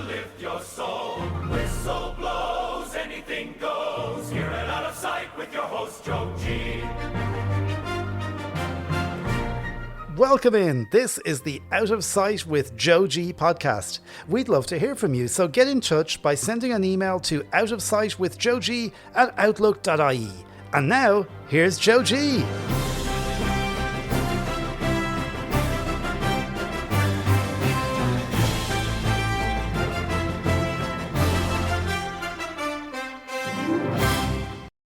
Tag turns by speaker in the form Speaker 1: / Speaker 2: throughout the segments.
Speaker 1: to lift your soul. Whistle blows, anything goes. Hear it out of sight with your host, Joe G.
Speaker 2: Welcome in. This is the Out of Sight with Joe G podcast. We'd love to hear from you, so get in touch by sending an email to outofsightwithjoeg@outlook.ie. And now, here's Joe G.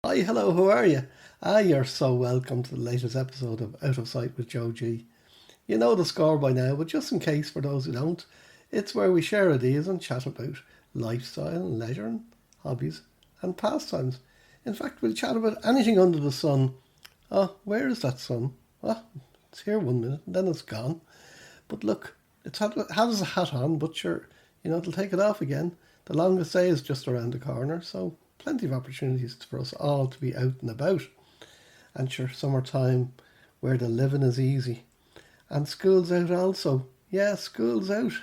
Speaker 3: Hi, hello, how are you? You're so welcome to the latest episode of Out of Sight with Joe G. You know the score by now, but just in case for those who don't, it's where we share ideas and chat about lifestyle and leisure and hobbies and pastimes. In fact, we'll chat about anything under the sun. Oh, where is that sun? Well, it's here 1 minute and then it's gone. But look, it has a hat on, but sure, it'll take it off again. The longest day is just around the corner, so plenty of opportunities for us all to be out and about. And sure, summertime where the living is easy. And school's out also. Yeah, school's out.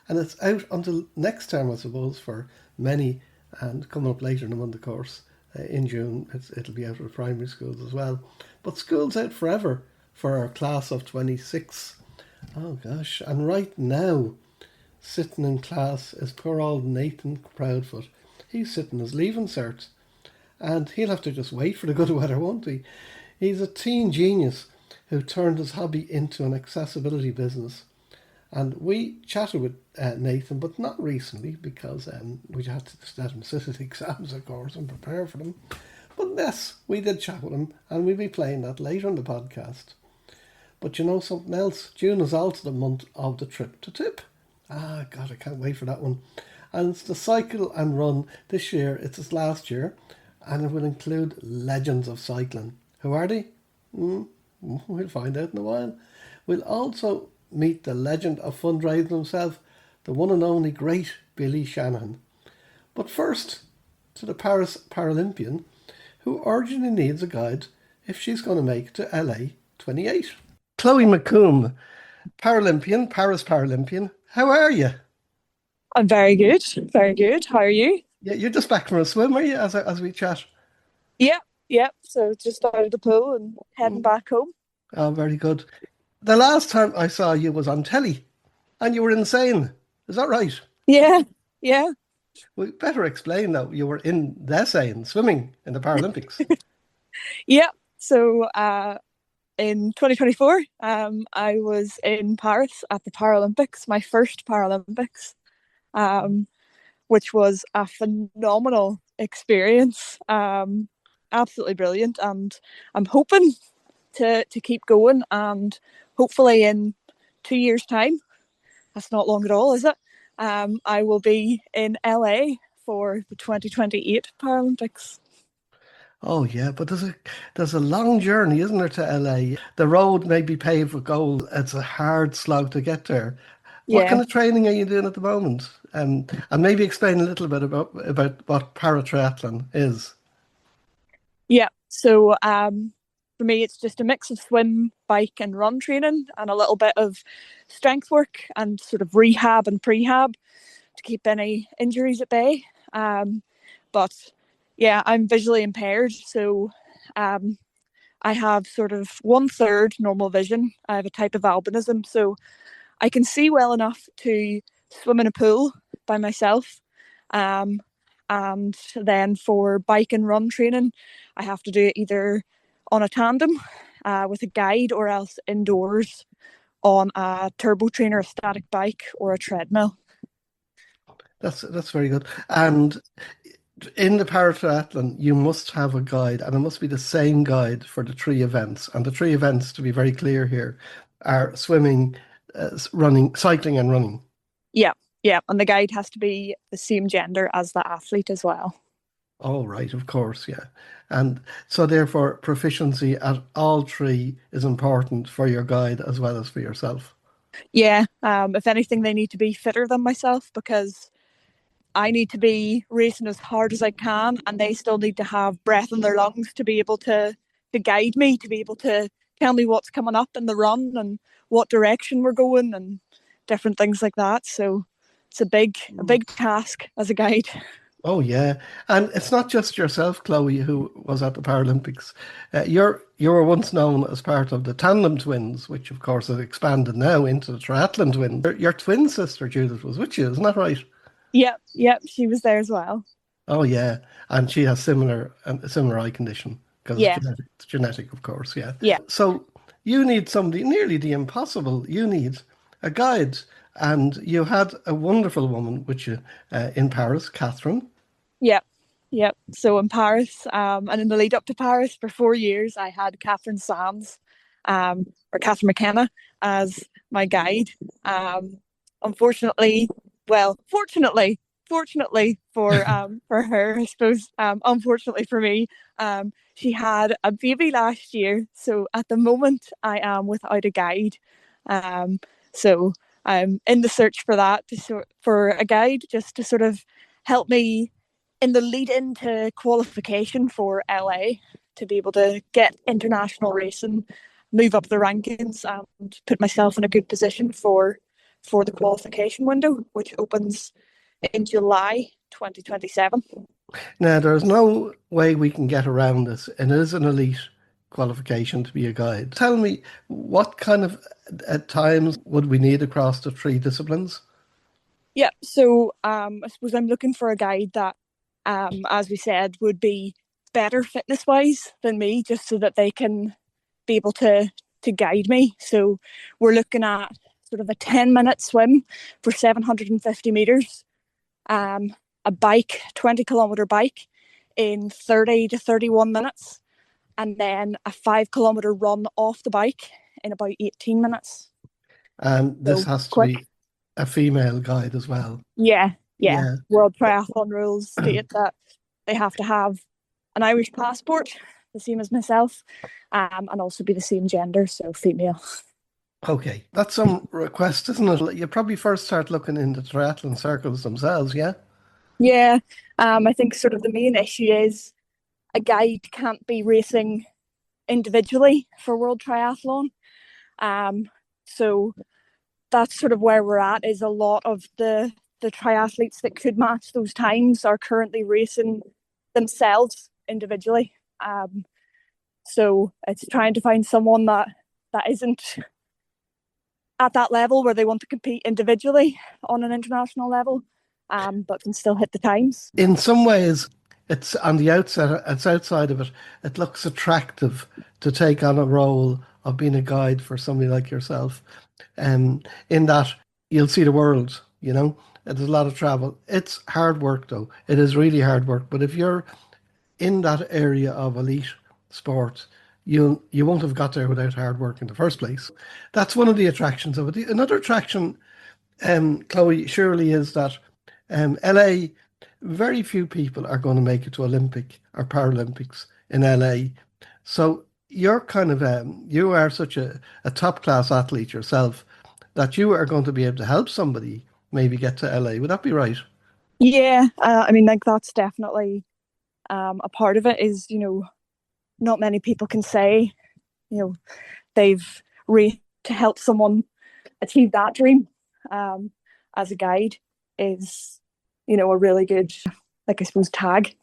Speaker 3: And it's out until next term, I suppose, for many. And coming up later in the month, of course, in June, it'll be out of primary schools as well. But school's out forever for our class of 26. Oh gosh, and right now, sitting in class is poor old Nathan Proudfoot. He's sitting his Leaving Cert. And he'll have to just wait for the good weather, won't he? He's a teen genius who turned his hobby into an accessibility business. And we chatted with Nathan, but not recently, because we had to just let him sit at exams, of course, and prepare for them. But yes, we did chat with him, and we'll be playing that later in the podcast. But you know something else? June is also the month of the Trip2Tipp. God, I can't wait for that one. And it's the cycle and run. This year, it's his last year, and it will include legends of cycling. Who are they? We'll find out in a while. We'll also meet the legend of fundraising himself, the one and only great Billy Shanahan. But first, to the Paris Paralympian, who urgently needs a guide if she's going to make it to LA 28. Chloe MacCombe, Paris Paralympian, how are you?
Speaker 4: I'm very good, very good. How are you?
Speaker 3: Yeah, you're just back from a swim, are you, as we chat?
Speaker 4: Yeah. So just out of the pool and heading back home.
Speaker 3: Oh, very good. The last time I saw you was on telly, and you were insane. Is that right?
Speaker 4: Yeah.
Speaker 3: We better explain that you were in the essay in swimming in the Paralympics.
Speaker 4: Yeah. So in 2024, I was in Paris at the Paralympics, my first Paralympics, which was a phenomenal experience. Absolutely brilliant, and I'm hoping to keep going, and hopefully in 2 years' time, that's not long at all, is it? I will be in LA for the 2028 Paralympics.
Speaker 3: Oh yeah, but there's a long journey, isn't there, to LA? The road may be paved with gold. It's a hard slog to get there. What kind of training are you doing at the moment? And maybe explain a little bit about what para-triathlon is.
Speaker 4: Yeah, so for me, it's just a mix of swim, bike and run training, and a little bit of strength work and sort of rehab and prehab to keep any injuries at bay. But yeah, I'm visually impaired, so I have sort of 1/3 normal vision. I have a type of albinism, so I can see well enough to swim in a pool by myself. And then for bike and run training, I have to do it either on a tandem with a guide, or else indoors on a turbo trainer, a static bike, or a treadmill.
Speaker 3: That's very good. And in the para-triathlon, you must have a guide, and it must be the same guide for the three events. And the three events, to be very clear here, are swimming, running, cycling and running.
Speaker 4: Yeah, and the guide has to be the same gender as the athlete as well.
Speaker 3: Oh, right, of course, yeah. And so therefore, proficiency at all three is important for your guide as well as for yourself.
Speaker 4: Yeah, if anything, they need to be fitter than myself, because I need to be racing as hard as I can, and they still need to have breath in their lungs to be able to guide me, to be able to tell me what's coming up in the run and what direction we're going and different things like that. So it's a big task as a guide.
Speaker 3: Oh yeah, and it's not just yourself, Chloe, who was at the Paralympics. You were once known as part of the tandem twins, which of course has expanded now into the triathlon twins. Your twin sister Judith was with you, isn't that right?
Speaker 4: Yep, she was there as well.
Speaker 3: Oh yeah, and she has a similar eye condition because
Speaker 4: Yeah,
Speaker 3: it's genetic, of course. Yeah.
Speaker 4: yeah,
Speaker 3: So you need somebody nearly the impossible. You need a guide, and you had a wonderful woman with you in Paris, Catherine.
Speaker 4: yep. So in Paris, and in the lead up to Paris for 4 years, I had Catherine Sands, or Catherine McKenna as my guide. Unfortunately, well, fortunately for her, I suppose. Unfortunately for me, she had a baby last year, so at the moment I am without a guide. So I'm in the search for that for a guide just to sort of help me in the lead into qualification for LA to be able to get international racing, move up the rankings, and put myself in a good position for the qualification window, which opens in July 2027.
Speaker 3: Now, there's no way we can get around this. It is an elite qualification to be a guide. Tell me, what kind of times would we need across the three disciplines?
Speaker 4: Yeah, so I suppose I'm looking for a guide that, as we said, would be better fitness wise than me, just so that they can be able to guide me. So we're looking at sort of a 10-minute swim for 750 meters, a 20-kilometer bike in 30 to 31 minutes, and then a 5-kilometer run off the bike in about 18 minutes.
Speaker 3: And this
Speaker 4: So
Speaker 3: has to
Speaker 4: quick.
Speaker 3: be a female guide as well.
Speaker 4: Yeah.
Speaker 3: Yeah.
Speaker 4: World Triathlon rules state that they have to have an Irish passport, the same as myself, and also be the same gender, so female.
Speaker 3: Okay, that's some request, isn't it? You probably first start looking into triathlon circles themselves, yeah?
Speaker 4: Yeah, I think sort of the main issue is a guide can't be racing individually for World Triathlon. So that's sort of where we're at, is a lot of the triathletes that could match those times are currently racing themselves individually. So it's trying to find someone that isn't at that level where they want to compete individually on an international level, but can still hit the times.
Speaker 3: In some ways, it's on the outside, it's outside of it. It looks attractive to take on a role of being a guide for somebody like yourself. In that you'll see the world, there's a lot of travel. It's hard work though. It is really hard work. But if you're in that area of elite sport, you won't have got there without hard work in the first place. That's one of the attractions of it. Another attraction, Chloe, surely is that LA, very few people are going to make it to Olympic or Paralympics in LA. So you're kind of you are such a top class athlete yourself that you are going to be able to help somebody maybe get to LA. Would that be right?
Speaker 4: Yeah, I mean, like that's definitely a part of it. Is not many people can say they've raced to help someone achieve that dream. As a guide is a really good, like, I suppose, tag.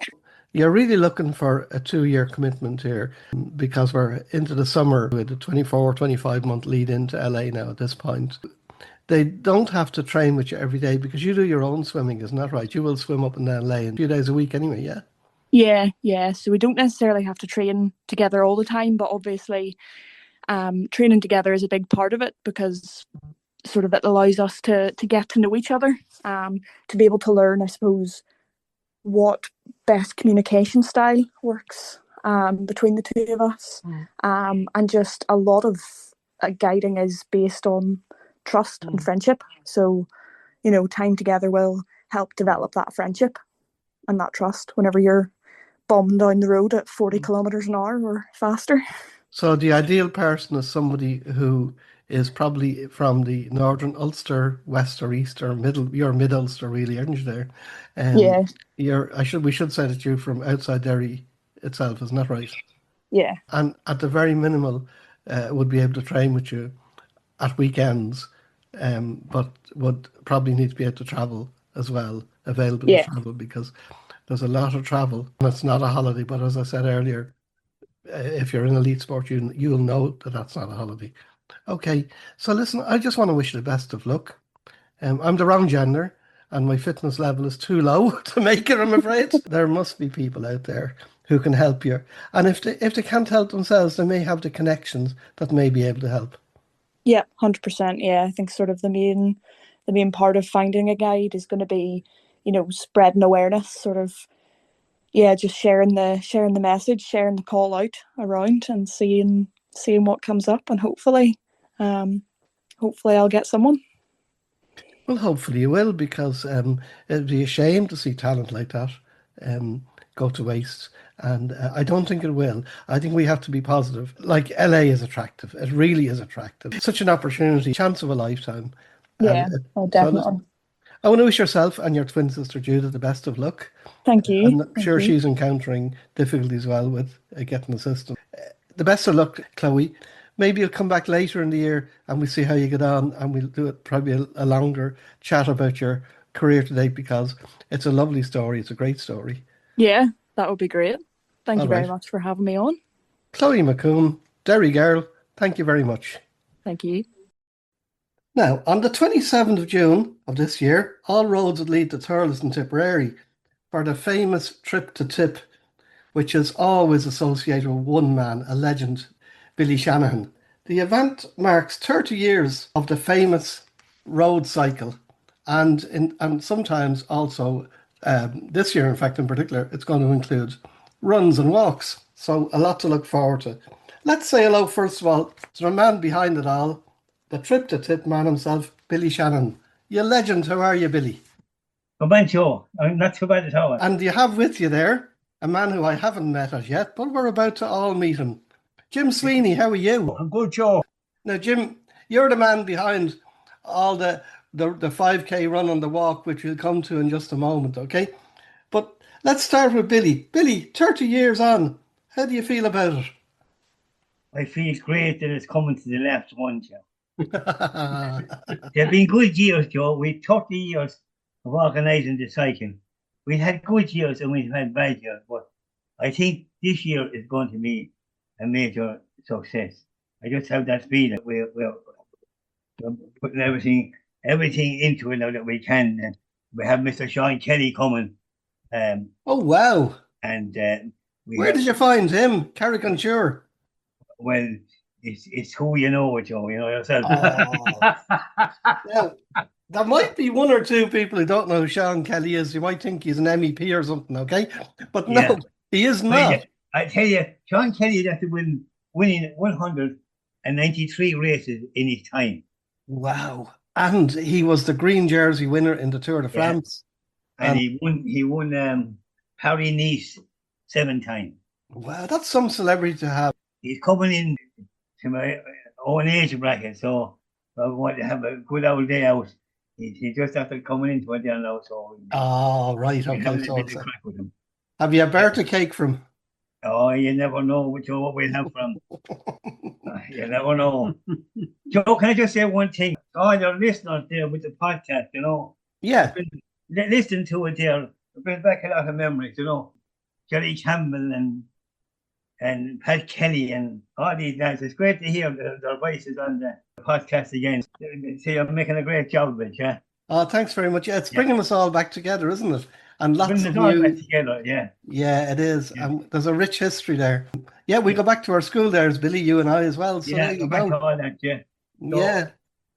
Speaker 3: You're really looking for a 2-year commitment here because we're into the summer with a 24, 25-month lead into LA now at this point. They don't have to train with you every day because you do your own swimming, isn't that right? You will swim up and down LA a few days a week anyway, yeah?
Speaker 4: Yeah. So we don't necessarily have to train together all the time, but obviously training together is a big part of it because sort of it allows us to get to know each other, to be able to learn, I suppose, what best communication style works between the two of us. And just a lot of guiding is based on trust and friendship. So, time together will help develop that friendship and that trust whenever you're bombing down the road at 40 kilometres an hour or faster.
Speaker 3: So the ideal person is somebody who is probably from the northern Ulster, west or east or middle. You're mid Ulster, really, aren't you? There,
Speaker 4: Yeah.
Speaker 3: We should say that you're from outside Derry itself, isn't that right?
Speaker 4: Yeah.
Speaker 3: And at the very minimal, would be able to train with you at weekends but would probably need to be able to travel as well, available to
Speaker 4: Yeah.
Speaker 3: travel, because there's a lot of travel. And it's not a holiday, but as I said earlier, if you're in elite sport, you'll know that that's not a holiday. Okay, so listen, I just want to wish you the best of luck. I'm the wrong gender, and my fitness level is too low to make it, I'm afraid. There must be people out there who can help you. And if they can't help themselves, they may have the connections that may be able to help.
Speaker 4: Yeah, 100%. Yeah, I think sort of the main part of finding a guide is going to be, spreading awareness, sort of, yeah, just sharing the message, sharing the call out around, and seeing what comes up, and hopefully I'll get someone.
Speaker 3: Well, hopefully you will, because it'd be a shame to see talent like that go to waste. And I don't think it will. I think we have to be positive. Like, LA is attractive. It really is attractive. Such an opportunity, chance of a lifetime.
Speaker 4: Yeah, definitely.
Speaker 3: So I want to wish yourself and your twin sister Judith the best of luck.
Speaker 4: Thank you.
Speaker 3: I'm sure she's encountering difficulties as well with getting assistance. The best of luck, Chloe. Maybe you'll come back later in the year and we'll see how you get on, and we'll do it probably a longer chat about your career to date, because it's a lovely story. It's a great story.
Speaker 4: Yeah, that would be great. Thank you very
Speaker 3: right.
Speaker 4: much for having me on.
Speaker 3: Chloe MacCombe, Derry girl, thank you very much.
Speaker 4: Thank you.
Speaker 3: Now, on the 27th of June of this year, all roads would lead to Thurles in Tipperary for the famous Trip2Tipp, which is always associated with one man, a legend, Billy Shanahan. The event marks 30 years of the famous road cycle, and sometimes also, this year, in fact, in particular, it's going to include runs and walks. So a lot to look forward to. Let's say hello, first of all, to the man behind it all, the Trip2Tipp man himself, Billy Shanahan. You legend, how are you, Billy?
Speaker 5: Good man, Joe. I'm not too bad at all.
Speaker 3: And you have with you there a man who I haven't met as yet, but we're about to all meet him. Jim Sweeney, how are you?
Speaker 5: I'm good, Joe.
Speaker 3: Now, Jim, you're the man behind all the 5K run and the walk, which we'll come to in just a moment, okay? But let's start with Billy. Billy, 30 years on, how do you feel about it?
Speaker 5: I feel great that it's coming to the last one, Joe. There have been good years, Joe. We've 30 years of organising the cycling. We had good years and we've had bad years, but I think this year is going to be a major success. I just have that feeling. We're putting everything into it now that we can. And we have Mr. Sean Kelly coming.
Speaker 3: Oh, wow.
Speaker 5: And
Speaker 3: where did you find him? Caricature.
Speaker 5: Well, it's who you know, Joe. You know yourself.
Speaker 3: Oh. Now, there might be one or two people who don't know who Sean Kelly is. You might think he's an MEP or something, okay? But no, he is not.
Speaker 5: I tell you, Sean Kelly had to winning 193 races in his time.
Speaker 3: Wow. And he was the green jersey winner in the Tour de France.
Speaker 5: And he won Paris-Nice 7 times.
Speaker 3: Wow, that's some celebrity to have.
Speaker 5: He's coming in to my own age bracket, so I want to have a good old day out. He just after coming into it there now, so.
Speaker 3: Oh, right, okay.
Speaker 5: Crack with him.
Speaker 3: Have you a birthday cake from him?
Speaker 5: Oh, you never know what we'll have from. You never know. Joe, can I just say one thing? Oh, your listeners there with the podcast, you know.
Speaker 3: Yeah.
Speaker 5: Listen to it there. It brings back a lot of memories, you know. Jerry Campbell and Pat Kelly and all these guys. It's great to hear their voices on the podcast again. See, you're making a great job of it, yeah.
Speaker 3: Oh, thanks very much. Yeah, it's bringing us all back together, isn't it? And lots of
Speaker 5: new. Back together, yeah.
Speaker 3: Yeah, it is. Yeah. There's a rich history there. Yeah, we go back to our school there, as Billy, you and I as well. So
Speaker 5: yeah, go back to all that, yeah.
Speaker 3: So,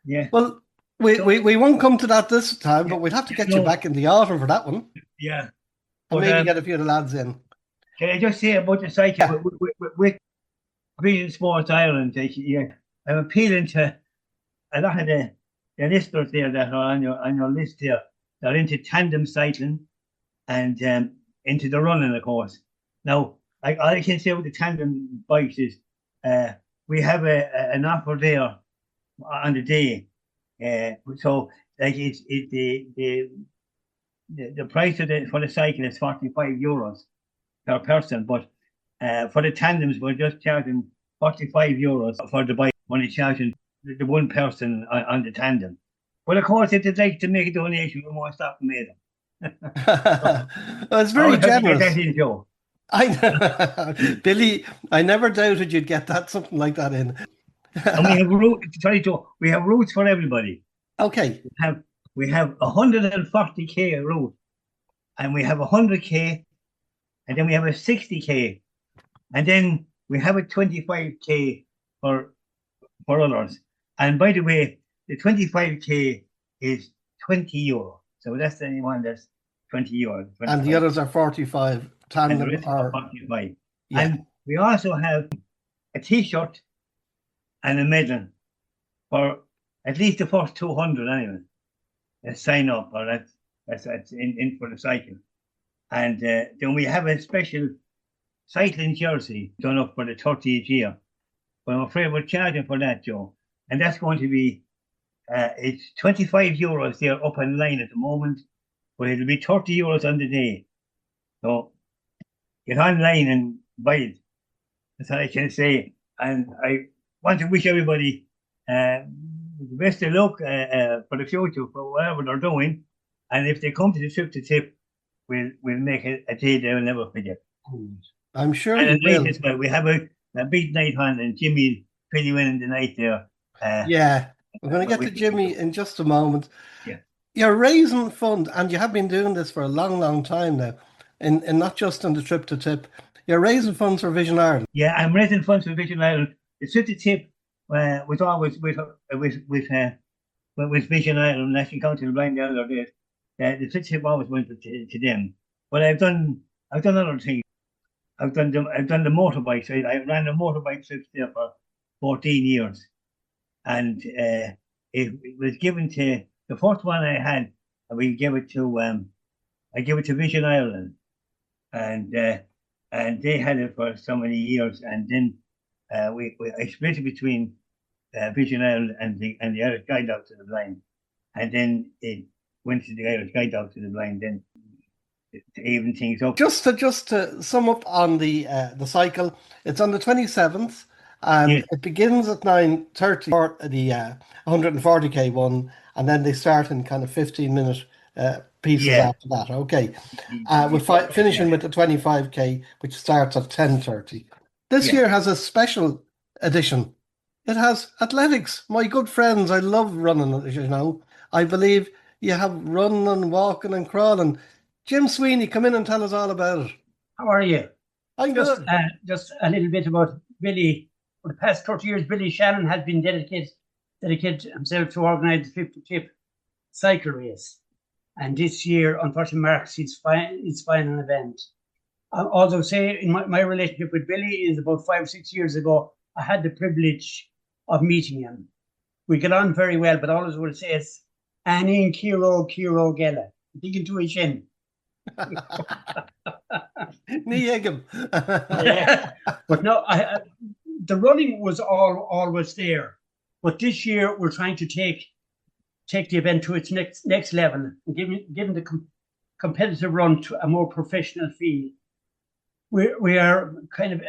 Speaker 3: yeah. Well, we won't come to that this time, but we'll have to get you back in the autumn for that one.
Speaker 5: Yeah.
Speaker 3: And maybe get a few of the lads in.
Speaker 5: Can I just say about the cycle with Vision Sports Ireland? Yeah, I'm appealing to a lot of the listeners there that are on your list here. They're into tandem cycling and into the running, of course. Now, I can say with the tandem bikes is we have an offer there on the day. So like it's the price for the cycle is €45 per person, but for the tandems we're just charging €45 for the bike when it's charging the one person on the tandem. But of course, if they'd like to make a donation, we won't stop them either.
Speaker 3: Well, it's very generous.
Speaker 5: Get that in, Joe.
Speaker 3: Billy, I never doubted you'd get something like that in.
Speaker 5: And we have we have routes for everybody.
Speaker 3: Okay.
Speaker 5: We have 140k route, and we have 100k, and then we have a 60k, and then we have a 25k for others. And by the way, the 25k is €20. So that's the one that's €20.
Speaker 3: And the others are 45 tandem or
Speaker 5: 45.
Speaker 3: Yeah.
Speaker 5: And we also have a T-shirt and a medal for at least the first 200 anyway. They sign up, or that's in for the cycle. And then we have a special cycling jersey done up for the 30th year. But I'm afraid we're charging for that, Joe. And that's going to be, it's €25 there up in line at the moment, but it'll be €30 on the day. So get online and buy it. That's all I can say. And I want to wish everybody the best of luck for the future, for whatever they're doing. And if they come to the Trip2Tipp, we'll make it a day they'll never forget.
Speaker 3: I'm sure
Speaker 5: And
Speaker 3: you will.
Speaker 5: as well, we have a big night on, and Jimmy pretty winning the night there.
Speaker 3: Yeah, we're going to get to Jimmy in just a moment.
Speaker 5: Yeah.
Speaker 3: You're raising funds, and you have been doing this for a long, long time now, and not just on the Trip2Tipp. You're raising funds for Vision Ireland.
Speaker 5: Yeah, I'm raising funds for Vision Ireland. The Trip2Tipp was always with Vision Ireland, National Council of Blind the other day. The Trip2Tipp always went to them. But I've done other things. I've done the motorbikes. I ran the motorbike trips there for 14 years, and it was given to the first one I had. We gave it to I gave it to Vision Ireland, and they had it for so many years, and then I split it between Vision Ireland and the Irish Guide Dogs to the Blind, and then it went to the Irish Guide Dogs to the Blind. Then to even things up. Just
Speaker 3: to sum up on the cycle, it's on the 27th, and it begins at 9:30 for the 140k one, and then they start in kind of 15-minute pieces after that. Okay, we're finishing with the 25k, which starts at 10:30. This year has a special edition. It has athletics. My good friends, I love running. As you know, I believe you have running and walking and crawling. Jim Sweeney, come in and tell us all about it.
Speaker 6: How are you?
Speaker 3: I'm good.
Speaker 6: Just a little bit about Billy. For the past 30 years, Billy Shanahan has been dedicated himself to organise the Trip2Tipp cycle race. And this year, unfortunately, marks his final event. I'll also say in my relationship with Billy is about 5 or 6 years ago, I had the privilege of meeting him. We get on very well, but always will say it's Anin Kiro Gela. Thinking to his shin.
Speaker 3: Yeah.
Speaker 6: But no, the running was always there. But this year we're trying to take the event to its next level and giving the competitive run to a more professional feel. We are kind of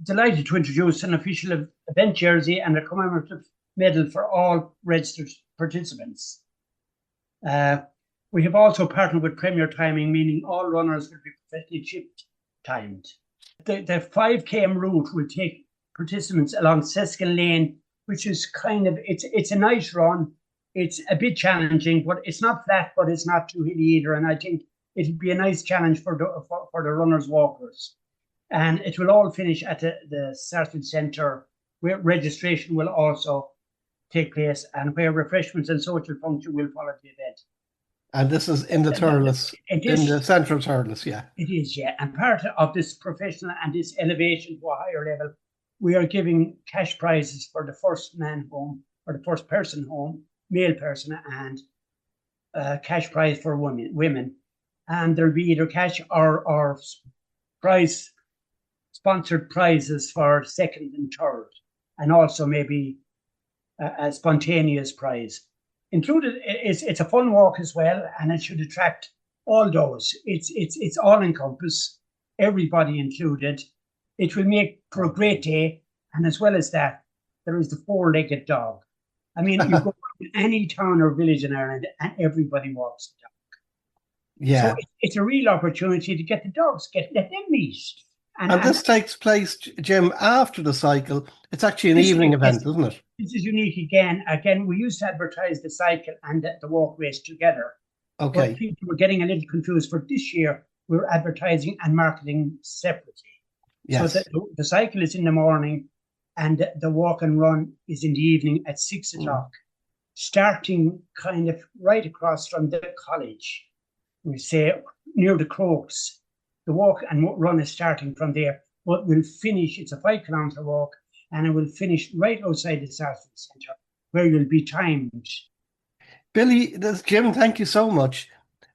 Speaker 6: delighted to introduce an official event jersey and a commemorative medal for all registered participants. We have also partnered with Premier Timing, meaning all runners will be professionally chip-timed. The 5km route will take participants along Seskin Lane, which is kind of, it's a nice run. It's a bit challenging, but it's not flat, but it's not too hilly either. And I think it'll be a nice challenge for the runners, walkers. And it will all finish at the Sarton Centre, where registration will also take place and where refreshments and social function will follow the event.
Speaker 3: And this is in the Thurles, in the central Thurles, yeah.
Speaker 6: It is, yeah. And part of this professional and this elevation to a higher level, we are giving cash prizes for the first man home, or the first person home, male person, and cash prize for women. And there'll be either cash or prize, sponsored prizes for second and third, and also maybe a spontaneous prize. Included, it's a fun walk as well, and it should attract all those. It's all encompass, everybody included. It will make for a great day, and as well as that, there is the four-legged dog. I mean, you go in any town or village in Ireland, and everybody walks the dog.
Speaker 3: Yeah.
Speaker 6: So it's a real opportunity to get the dogs, let them meet.
Speaker 3: And this takes place, Jim, after the cycle. It's actually an evening event, isn't it?
Speaker 6: This is unique again. Again, we used to advertise the cycle and the walk race together.
Speaker 3: Okay.
Speaker 6: But people were getting a little confused. For this year, we're advertising and marketing separately.
Speaker 3: Yes.
Speaker 6: So the cycle is in the morning and the walk and run is in the evening at 6 o'clock, starting kind of right across from the college. We say near the Croaks. The walk and run is starting from there, but we'll finish. It's a 5 kilometre walk, and it will finish right outside the Sarsfield Centre, where you'll be timed.
Speaker 3: Billy, Jim, thank you so much.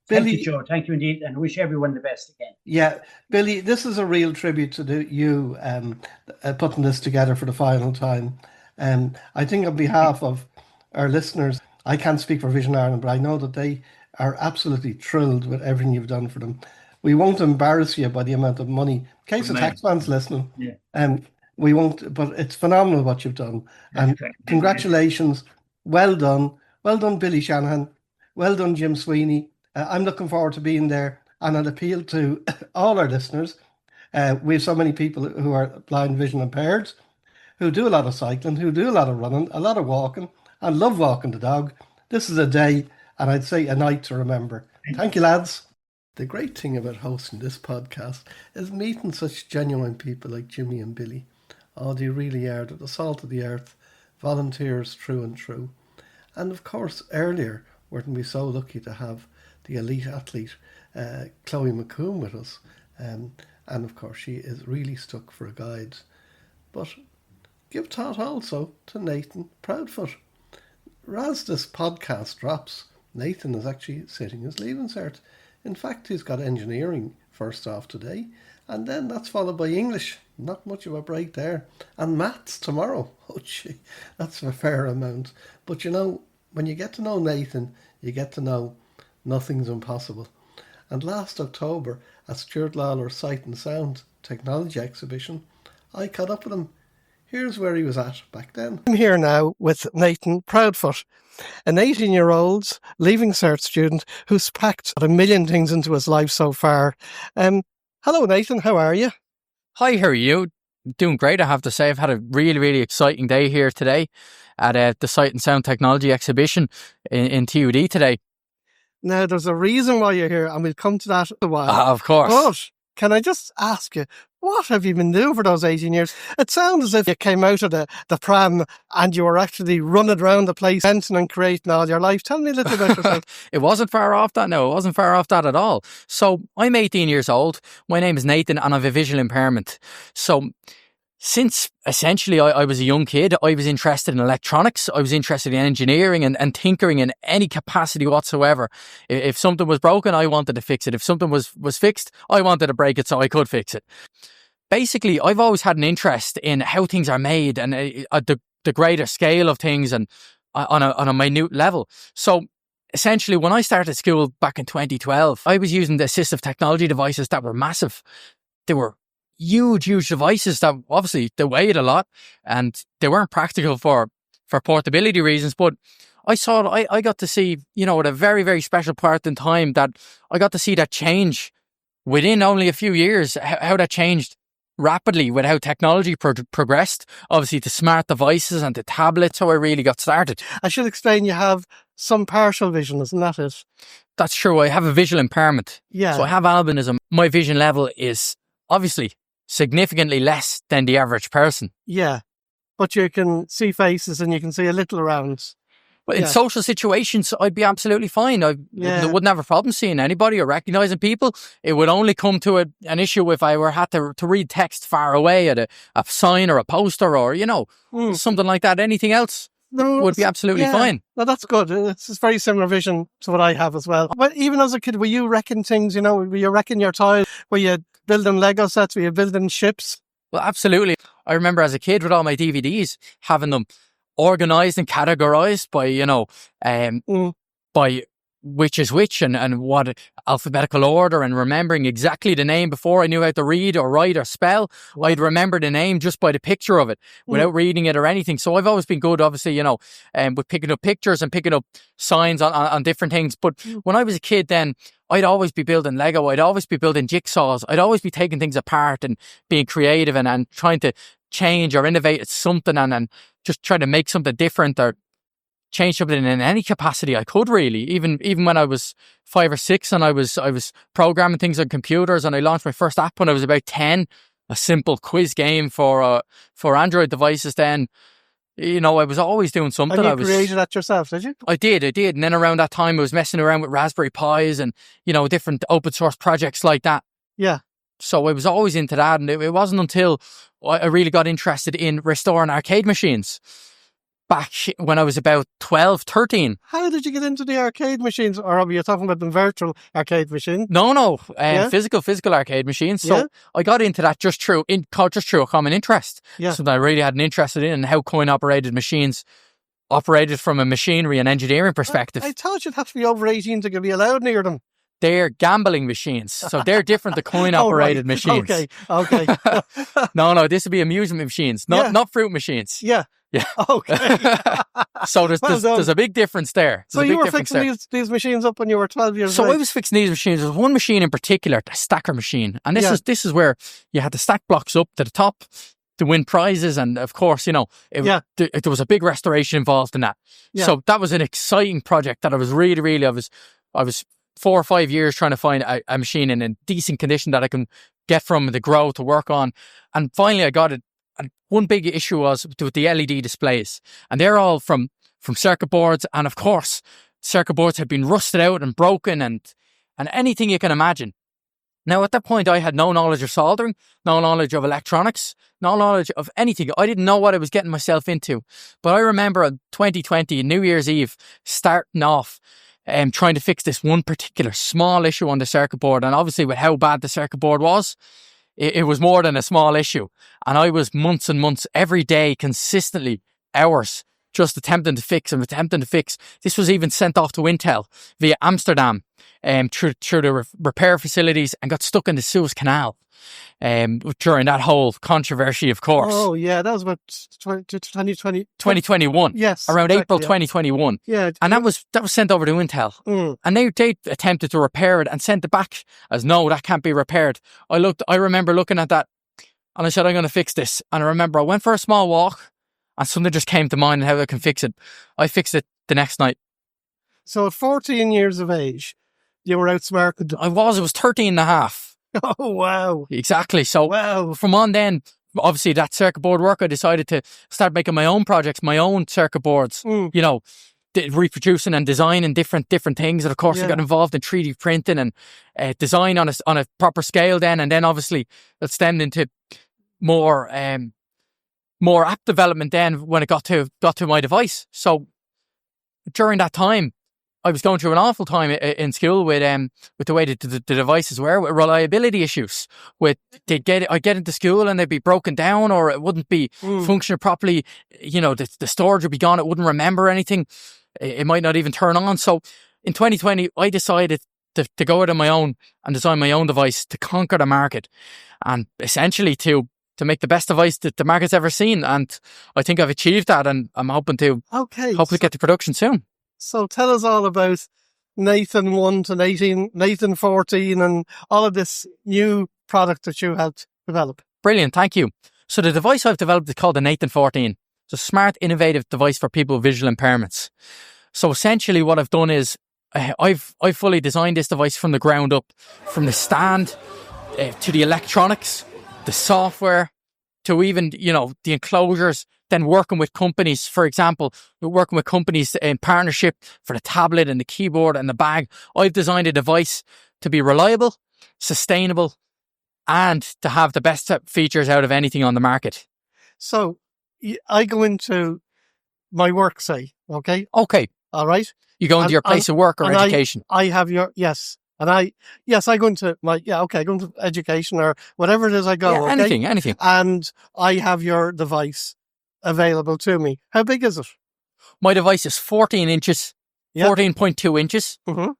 Speaker 3: Billy,
Speaker 6: Thank you, Joe. Thank you indeed, and wish everyone the best again.
Speaker 3: Yeah, Billy, this is a real tribute to you putting this together for the final time. I think on behalf of our listeners, I can't speak for Vision Ireland, but I know that they are absolutely thrilled with everything you've done for them. We won't embarrass you by the amount of money. In case the taxman's listening, we won't, but it's phenomenal what you've done. And congratulations. Well done. Well done, Billy Shanahan. Well done, Jim Sweeney. I'm looking forward to being there, and I'll appeal to all our listeners. We have so many people who are blind, vision impaired, who do a lot of cycling, who do a lot of running, a lot of walking, and love walking the dog. This is a day, and I'd say a night to remember. Thank you, lads. The great thing about hosting this podcast is meeting such genuine people like Jimmy and Billy. Oh, they really are. They're the salt of the earth, volunteers through and through. And of course, earlier, we're going to be so lucky to have the elite athlete, Chloe MacCombe, with us. And of course, she is really stuck for a guide. But give thought also to Nathan Proudfoot. As this podcast drops, Nathan is actually sitting his Leaving Cert. In fact, he's got engineering first off today, and then that's followed by English. Not much of a break there. And maths tomorrow. Oh, gee, that's a fair amount. But you know, when you get to know Nathan, you get to know nothing's impossible. And last October, at Stuart Lawler's Sight and Sound Technology Exhibition, I caught up with him. Here's where he was at back then. I'm here now with Nathan Proudfoot, an 18-year-old Leaving Cert student who's packed a million things into his life so far. Hello, Nathan. How are you?
Speaker 7: Hi, how are you? Doing great, I have to say. I've had a really, really exciting day here today at the Sight and Sound Technology Exhibition in TUD today.
Speaker 3: Now, there's a reason why you're here, and we'll come to that in a while.
Speaker 7: Of course.
Speaker 3: But can I just ask you, what have you been doing for those 18 years? It sounds as if you came out of the pram and you were actually running around the place, inventing and creating all your life. Tell me a little about yourself.
Speaker 7: It wasn't far off that, no. It wasn't far off that at all. So I'm 18 years old. My name is Nathan and I have a visual impairment. So since essentially I was a young kid, I was interested in electronics. I was interested in engineering and tinkering in any capacity whatsoever. If something was broken, I wanted to fix it. If something was fixed, I wanted to break it so I could fix it. Basically, I've always had an interest in how things are made and the greater scale of things and on a minute level. So essentially, when I started school back in 2012, I was using the assistive technology devices that were massive. They were huge devices that obviously they weighed a lot and they weren't practical for portability reasons. But I saw, I got to see, you know, at a very, very special part in time that I got to see that change within only a few years, how that changed rapidly with how technology progressed, obviously to smart devices and to tablets, how I really got started.
Speaker 3: I should explain, you have some partial vision, isn't that it?
Speaker 7: That's true. I have a visual impairment.
Speaker 3: Yeah.
Speaker 7: So I have albinism. My vision level is obviously significantly less than the average person.
Speaker 3: Yeah. But you can see faces and you can see a little around.
Speaker 7: But in social situations, I'd be absolutely fine. I wouldn't have a problem seeing anybody or recognising people. It would only come to an issue if I had to read text far away at a sign or a poster or, you know, something like that. Anything else would be absolutely fine.
Speaker 3: No, that's good. It's very similar vision to what I have as well. But even as a kid, were you wrecking things, you know, were you wrecking your toys? Were you building Lego sets? Were you building ships?
Speaker 7: Well, absolutely. I remember as a kid with all my DVDs, having them organised and categorised by, you know, by which is which and what alphabetical order, and remembering exactly the name before I knew how to read or write or spell. I'd remember the name just by the picture of it without reading it or anything. So I've always been good, obviously, with picking up pictures and picking up signs on different things. But when I was a kid then, I'd always be building Lego. I'd always be building jigsaws. I'd always be taking things apart and being creative and trying to change or innovate something and just trying to make something different or change something in any capacity I could, really. Even when I was 5 or 6 and I was programming things on computers, and I launched my first app when I was about 10, a simple quiz game for Android devices then. I was always doing something.
Speaker 3: And you created that yourself, did you?
Speaker 7: I did. And then around that time I was messing around with Raspberry Pis and, different open source projects like that.
Speaker 3: Yeah.
Speaker 7: So I was always into that, and it wasn't until I really got interested in restoring arcade machines back when I was about 12, 13.
Speaker 3: How did you get into the arcade machines? Or are you talking about the virtual arcade machine?
Speaker 7: No. Physical arcade machines. So I got into that just through a common interest.
Speaker 3: Yeah.
Speaker 7: Something I really had an interest in, and how coin-operated machines operated from a machinery and engineering perspective.
Speaker 3: I thought you'd have to be over 18 to be allowed near them.
Speaker 7: They're gambling machines. So they're different to coin-operated machines.
Speaker 3: Okay.
Speaker 7: No, this would be amusement machines, not fruit machines.
Speaker 3: Yeah. Okay.
Speaker 7: So there's a big difference there.
Speaker 3: So you were fixing these machines up when you were 12 years old?
Speaker 7: So I was fixing these machines. There was one machine in particular, the stacker machine. And this is where you had to stack blocks up to the top to win prizes. And of course, there was a big restoration involved in that. Yeah. So that was an exciting project that I was really, I was 4 or 5 years trying to find a machine in a decent condition that I can get from the grow to work on. And finally I got it. And one big issue was with the LED displays. And they're all from circuit boards. And of course, circuit boards had been rusted out and broken and anything you can imagine. Now, at that point, I had no knowledge of soldering, no knowledge of electronics, no knowledge of anything. I didn't know what I was getting myself into. But I remember on 2020, New Year's Eve, starting off trying to fix this one particular small issue on the circuit board. And obviously with how bad the circuit board was, it was more than a small issue. And I was months and months, every day, consistently, hours, just attempting to fix. This was even sent off to Intel via Amsterdam through the repair facilities, and got stuck in the Suez Canal during that whole controversy, of course.
Speaker 3: Oh, yeah, that was about 2020.
Speaker 7: 2021.
Speaker 3: Yes.
Speaker 7: Around April 2021.
Speaker 3: Yeah.
Speaker 7: And that was sent over to Intel. And they attempted to repair it and sent it back as, no, that can't be repaired. I remember looking at that and I said, I'm going to fix this. And I remember I went for a small walk and something just came to mind on how I can fix it. I fixed it the next night.
Speaker 3: So at 14 years of age, you were outsmarted.
Speaker 7: It was 13 and a half.
Speaker 3: Oh, wow.
Speaker 7: Exactly. So from on then, obviously that circuit board work, I decided to start making my own projects, my own circuit boards, reproducing and designing different things. And of course I got involved in 3D printing and design on a proper scale then. And then obviously it stemmed into more app development then when it got to my device. So during that time, I was going through an awful time in school with the way the devices were, with reliability issues. I'd get into school and they'd be broken down, or it wouldn't be functioning properly. The storage would be gone. It wouldn't remember anything. It might not even turn on. So in 2020, I decided to go out on my own and design my own device to conquer the market, and essentially to make the best device that the market's ever seen. And I think I've achieved that, and I'm hoping to hopefully get to production soon.
Speaker 3: So tell us all about Nathan 1 to Nathan 14 and all of this new product that you helped develop.
Speaker 7: Brilliant, thank you. So the device I've developed is called the Nathan 14. It's a smart, innovative device for people with visual impairments. So essentially what I've done is I've fully designed this device from the ground up, from the stand to the electronics, the software, to even, the enclosures, then working with companies. For example, we're working with companies in partnership for the tablet and the keyboard and the bag. I've designed a device to be reliable, sustainable, and to have the best features out of anything on the market.
Speaker 3: So I go into my work, say, okay?
Speaker 7: Okay.
Speaker 3: All right.
Speaker 7: You go into your place of work or education.
Speaker 3: I have yes. And I go into I go into education or whatever it is I go.
Speaker 7: Yeah,
Speaker 3: okay?
Speaker 7: Anything.
Speaker 3: And I have your device available to me. How big is it?
Speaker 7: My device is 14 inches
Speaker 3: Yep.
Speaker 7: 14.2 inches.
Speaker 3: Mhm.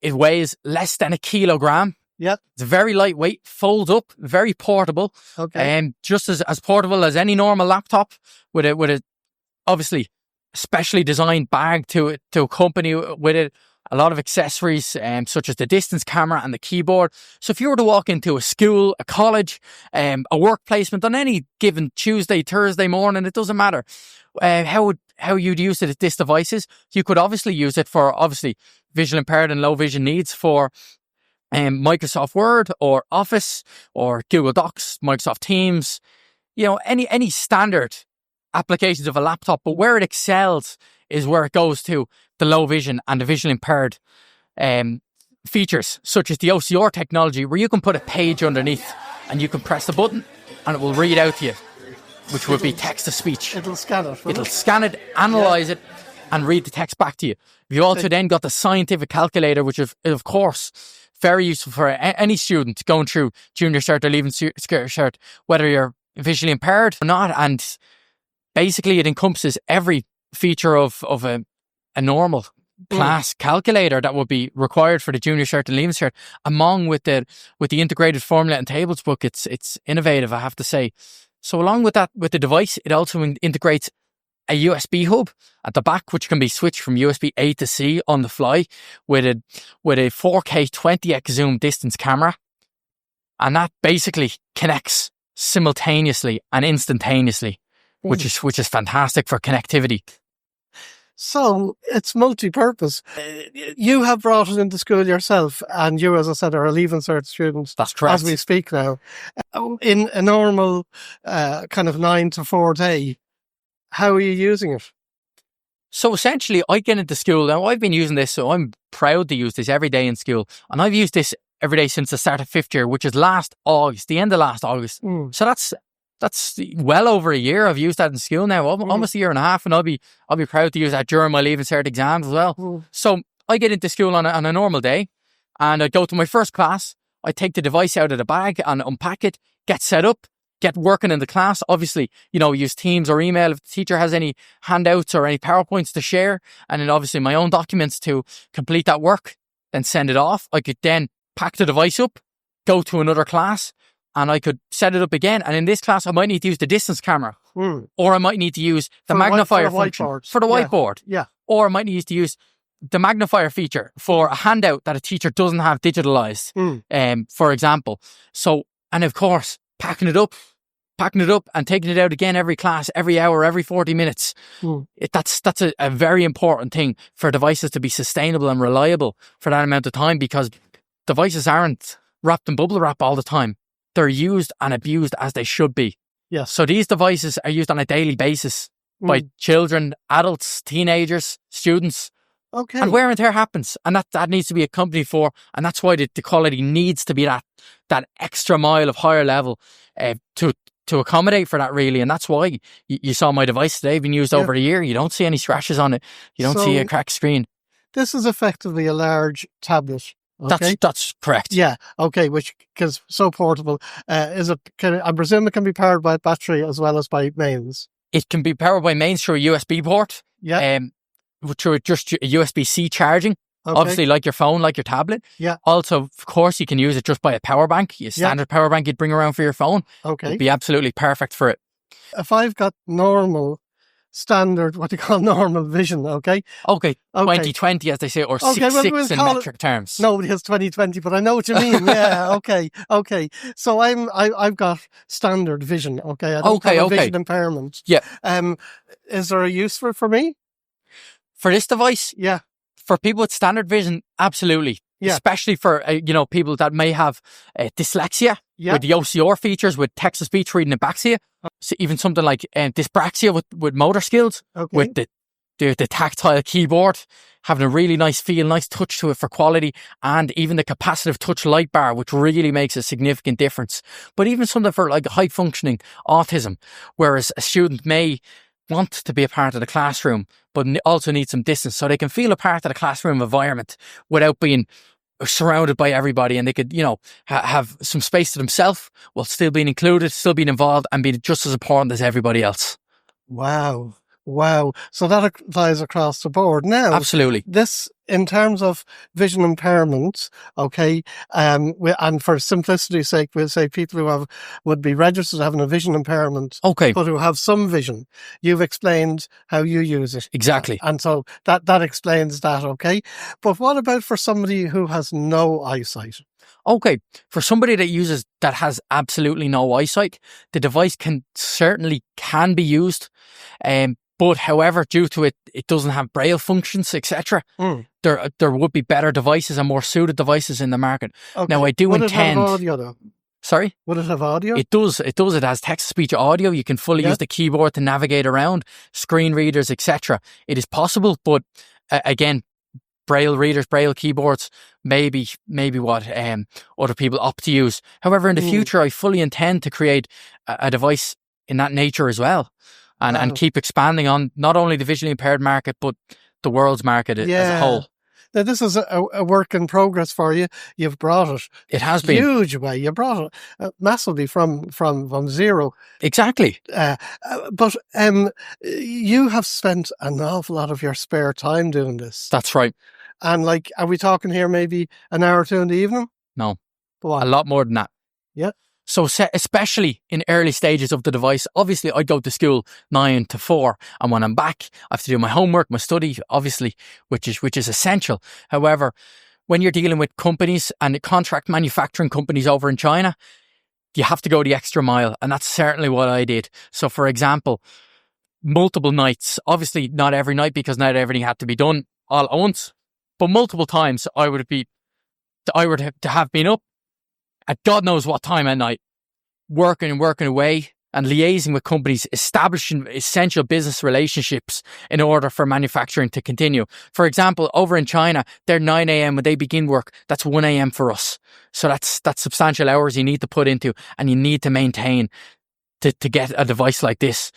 Speaker 7: It weighs less than a kilogram.
Speaker 3: Yep.
Speaker 7: It's very lightweight, folds up, very portable.
Speaker 3: Okay.
Speaker 7: Just as portable as any normal laptop, with a obviously specially designed bag to accompany with it. A lot of accessories, such as the distance camera and the keyboard. So if you were to walk into a school, a college, a work placement on any given Tuesday, Thursday morning, it doesn't matter how you'd use it. This device is, you could obviously use it for obviously visual impaired and low vision needs for Microsoft Word or Office or Google Docs, Microsoft Teams, any standard applications of a laptop. But where it excels is where it goes to the low vision and the visually impaired features, such as the OCR technology, where you can put a page underneath and you can press the button and it will read out to you, which would be text to speech.
Speaker 3: It'll scan it.
Speaker 7: It'll scan it, analyze it, and read the text back to you. You also then got the scientific calculator, which is, of course, very useful for any student going through junior cert or leaving cert, whether you're visually impaired or not. And basically, it encompasses every feature of a normal class calculator that would be required for the junior cert and leaving cert, along with the integrated formula and tables book. It's innovative, I have to say. So along with that, with the device, it also integrates a USB hub at the back, which can be switched from USB A to C on the fly with a 4K 20x zoom distance camera, and that basically connects simultaneously and instantaneously, which is fantastic for connectivity.
Speaker 3: So it's multi-purpose. You have brought it into school yourself, and you, as I said, are a Leaving Cert student.
Speaker 7: That's correct.
Speaker 3: As we speak now. In a normal kind of 9 to 4 day, how are you using it?
Speaker 7: So essentially, I get into school now. I've been using this, so I'm proud to use this every day in school. And I've used this every day since the start of 5th year, which is the end of last August. So that's well over a year I've used that in school now, almost a year and a half, and I'll be proud to use that during my Leaving Cert exams as well. So I get into school on a normal day, and I go to my first class. I take the device out of the bag and unpack it, get set up, get working in the class. Obviously, use Teams or email if the teacher has any handouts or any PowerPoints to share, and then obviously my own documents to complete that work, then send it off. I could then pack the device up, go to another class, and I could set it up again. And in this class, I might need to use the distance camera, or I might need to use the magnifier function for the whiteboard.
Speaker 3: Yeah.
Speaker 7: Or I might need to use the magnifier feature for a handout that a teacher doesn't have digitalized, for example. So, and of course, packing it up and taking it out again every class, every hour, every 40 minutes. That's a very important thing for devices to be sustainable and reliable for that amount of time, because devices aren't wrapped in bubble wrap all the time. They're used and abused as they should be.
Speaker 3: Yes.
Speaker 7: So these devices are used on a daily basis by children, adults, teenagers, students.
Speaker 3: Okay.
Speaker 7: And wear and tear happens, and that needs to be accompanied for, and that's why the quality needs to be that extra mile of higher level to accommodate for that, really. And that's why you saw my device today being used over a year. You don't see any scratches on it. You don't see a cracked screen.
Speaker 3: This is effectively a large tablet. Okay?
Speaker 7: That's correct.
Speaker 3: Yeah. Okay. Which, because so portable, I presume it can be powered by battery as well as by mains.
Speaker 7: It can be powered by mains through a USB port.
Speaker 3: Yeah.
Speaker 7: Through just a USB-C charging.
Speaker 3: Okay.
Speaker 7: Obviously, like your phone, like your tablet.
Speaker 3: Yeah.
Speaker 7: Also, of course, you can use it just by a power bank. A standard power bank you'd bring around for your phone.
Speaker 3: Okay.
Speaker 7: It'd be absolutely perfect for it.
Speaker 3: If I've got standard, what do you call normal vision, okay?
Speaker 7: Okay. 20/20, as they say, or 6/6 in metric terms.
Speaker 3: Nobody has 20/20, but I know what you mean. Yeah. Okay. So I've got standard vision. Okay. I don't have a vision impairment.
Speaker 7: Yeah.
Speaker 3: Is there a use for me?
Speaker 7: For this device?
Speaker 3: Yeah.
Speaker 7: For people with standard vision, absolutely. Yeah. Especially for, people that may have dyslexia with the OCR features, with text-to-speech reading it back to you. So even something like dyspraxia with motor skills, with the tactile keyboard, having a really nice feel, nice touch to it for quality, and even the capacitive touch light bar, which really makes a significant difference. But even something for like high-functioning autism, whereas a student may want to be a part of the classroom, but also need some distance, so they can feel a part of the classroom environment without being surrounded by everybody, and they could, have some space to themselves while still being included, still being involved, and being just as important as everybody else.
Speaker 3: Wow. Wow. So that applies across the board. Now,
Speaker 7: Absolutely.
Speaker 3: this, in terms of vision impairment, okay, and for simplicity's sake, we'll say people who would be registered having a vision impairment,
Speaker 7: Okay.
Speaker 3: but who have some vision. You've explained how you use it.
Speaker 7: Exactly.
Speaker 3: And so that explains that, okay? But what about for somebody who has no eyesight?
Speaker 7: Okay, for somebody that has absolutely no eyesight, the device can be used, but however, due to it doesn't have braille functions, etc. There would be better devices and more suited devices in the market.
Speaker 3: Okay.
Speaker 7: Now, I do
Speaker 3: Would
Speaker 7: intend.
Speaker 3: it have audio though?
Speaker 7: Sorry?
Speaker 3: Would it have audio?
Speaker 7: It does. It has text-to-speech audio. You can fully use the keyboard to navigate around, screen readers, etc. It is possible, but again, braille readers, braille keyboards, maybe what other people opt to use. However, in the future, I fully intend to create a device in that nature as well, and keep expanding on not only the visually impaired market, but the world's market as a whole.
Speaker 3: Now, this is a work in progress for you. You've brought it.
Speaker 7: It has been
Speaker 3: huge way. You brought it massively from zero.
Speaker 7: Exactly.
Speaker 3: But you have spent an awful lot of your spare time doing this.
Speaker 7: That's right.
Speaker 3: And like, are we talking here maybe an hour or two in the evening?
Speaker 7: No,
Speaker 3: a
Speaker 7: lot more than that.
Speaker 3: Yeah.
Speaker 7: So especially in early stages of the device, obviously I go to school 9 to 4, and when I'm back, I have to do my homework, my study, obviously, which is essential. However, when you're dealing with companies and contract manufacturing companies over in China, you have to go the extra mile, and that's certainly what I did. So, for example, multiple nights, obviously not every night because not everything had to be done all at once, but multiple times I would have been up at God knows what time at night, working away and liaising with companies, establishing essential business relationships in order for manufacturing to continue. For example, over in China, they're 9 a.m. when they begin work. That's 1 a.m. for us. So that's substantial hours you need to put into and you need to maintain to get a device like this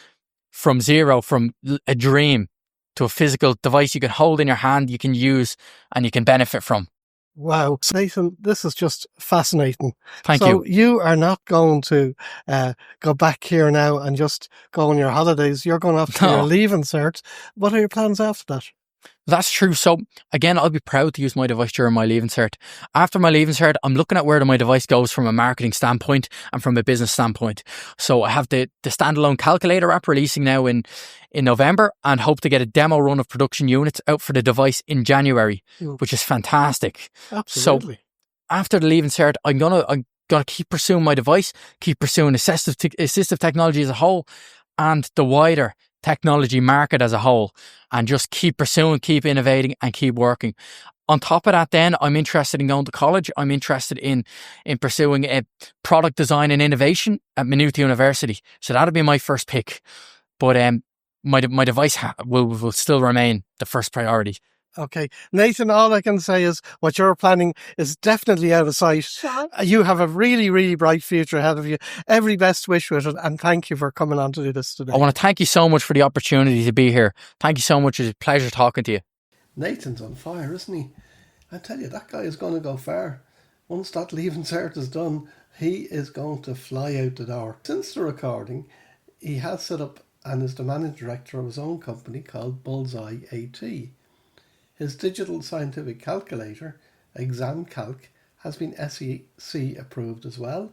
Speaker 7: from zero, from a dream to a physical device you can hold in your hand, you can use and you can benefit from.
Speaker 3: Wow. Nathan, this is just fascinating.
Speaker 7: Thank you.
Speaker 3: So you are not going to go back here now and just go on your holidays. You're going off to your Leaving Cert. What are your plans after that?
Speaker 7: That's true. So again, I'll be proud to use my device during my Leaving Cert. After my Leaving Cert, I'm looking at where my device goes from a marketing standpoint and from a business standpoint. So I have the standalone calculator app releasing now in November, and hope to get a demo run of production units out for the device in January, which is fantastic.
Speaker 3: Absolutely.
Speaker 7: So after the Leaving Cert, I'm gonna keep pursuing my device, keep pursuing assistive technology as a whole, and the wider technology market as a whole, and just keep pursuing, keep innovating and keep working. On top of that, then I'm interested in going to college. I'm interested in pursuing a product design and innovation at Maynooth University. So that'll be my first pick. But my device will still remain the first priority.
Speaker 3: Okay. Nathan, all I can say is what you're planning is definitely out of sight. You have a really, really bright future ahead of you. Every best wish with it, and thank you for coming on to do this today.
Speaker 7: I want to thank you so much for the opportunity to be here. Thank you so much. It's a pleasure talking to you.
Speaker 3: Nathan's on fire, isn't he? I tell you, that guy is going to go far. Once that Leaving Cert is done, he is going to fly out the door. Since the recording, he has set up and is the managing director of his own company called Bullseye AT. His digital scientific calculator, ExamCalc, has been SEC approved as well,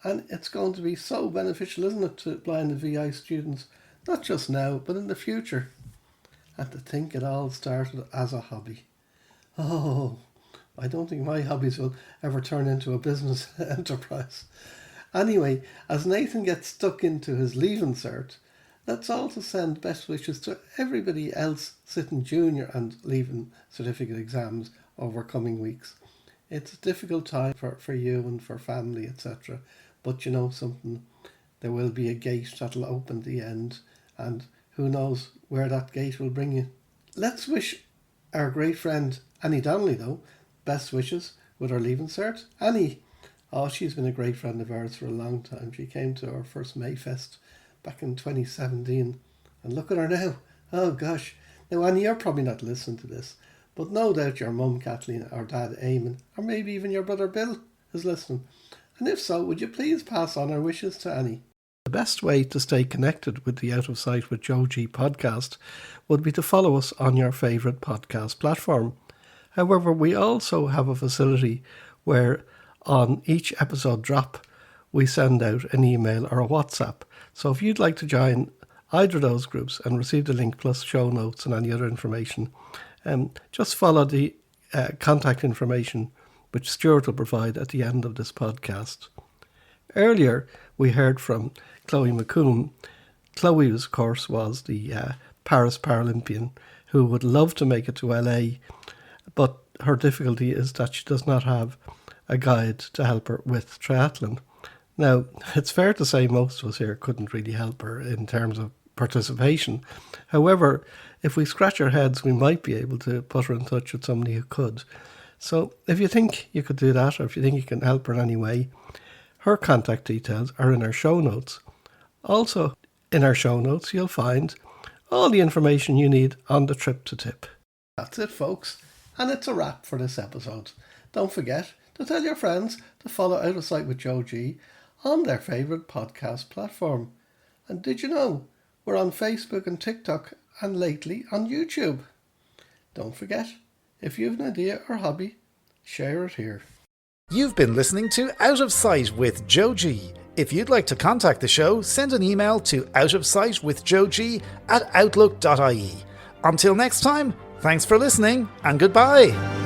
Speaker 3: and it's going to be so beneficial, isn't it, to blind and VI students, not just now, but in the future. And to think it all started as a hobby. Oh, I don't think my hobbies will ever turn into a business enterprise. Anyway, as Nathan gets stuck into his Leaving Cert, let's also send best wishes to everybody else sitting junior and leaving certificate exams over coming weeks. It's a difficult time for you and for family, etc. But you know something, there will be a gate that'll open at the end, and who knows where that gate will bring you. Let's wish our great friend Annie Donnelly, though, best wishes with her Leaving Cert. Annie, she's been a great friend of ours for a long time. She came to our first Mayfest back in 2017, and look at her now. Oh gosh. Now Annie, you're probably not listening to this, but no doubt your mum Kathleen or dad Eamon, or maybe even your brother Bill is listening. And if so, would you please pass on our wishes to Annie? The best way to stay connected with the Out of Sight with Joe G podcast would be to follow us on your favourite podcast platform. However, we also have a facility where on each episode drop, we send out an email or a WhatsApp. So if you'd like to join either of those groups and receive the link plus show notes and any other information, just follow the contact information which Stuart will provide at the end of this podcast. Earlier, we heard from Chloe MacCombe. Chloe, of course, was the Paris Paralympian who would love to make it to LA, but her difficulty is that she does not have a guide to help her with triathlon. Now, it's fair to say most of us here couldn't really help her in terms of participation. However, if we scratch our heads, we might be able to put her in touch with somebody who could. So if you think you could do that, or if you think you can help her in any way, her contact details are in our show notes. Also, in our show notes, you'll find all the information you need on the Trip2Tipp.
Speaker 2: That's it, folks. And it's a wrap for this episode. Don't forget to tell your friends to follow Out of Sight with Joe G on their favourite podcast platform. And did you know we're on Facebook and TikTok and lately on YouTube? Don't forget, if you have an idea or hobby, share it here. You've been listening to Out of Sight with Joe G. If you'd like to contact the show, send an email to outofsightwithjoeg@outlook.ie. Until next time, thanks for listening and goodbye.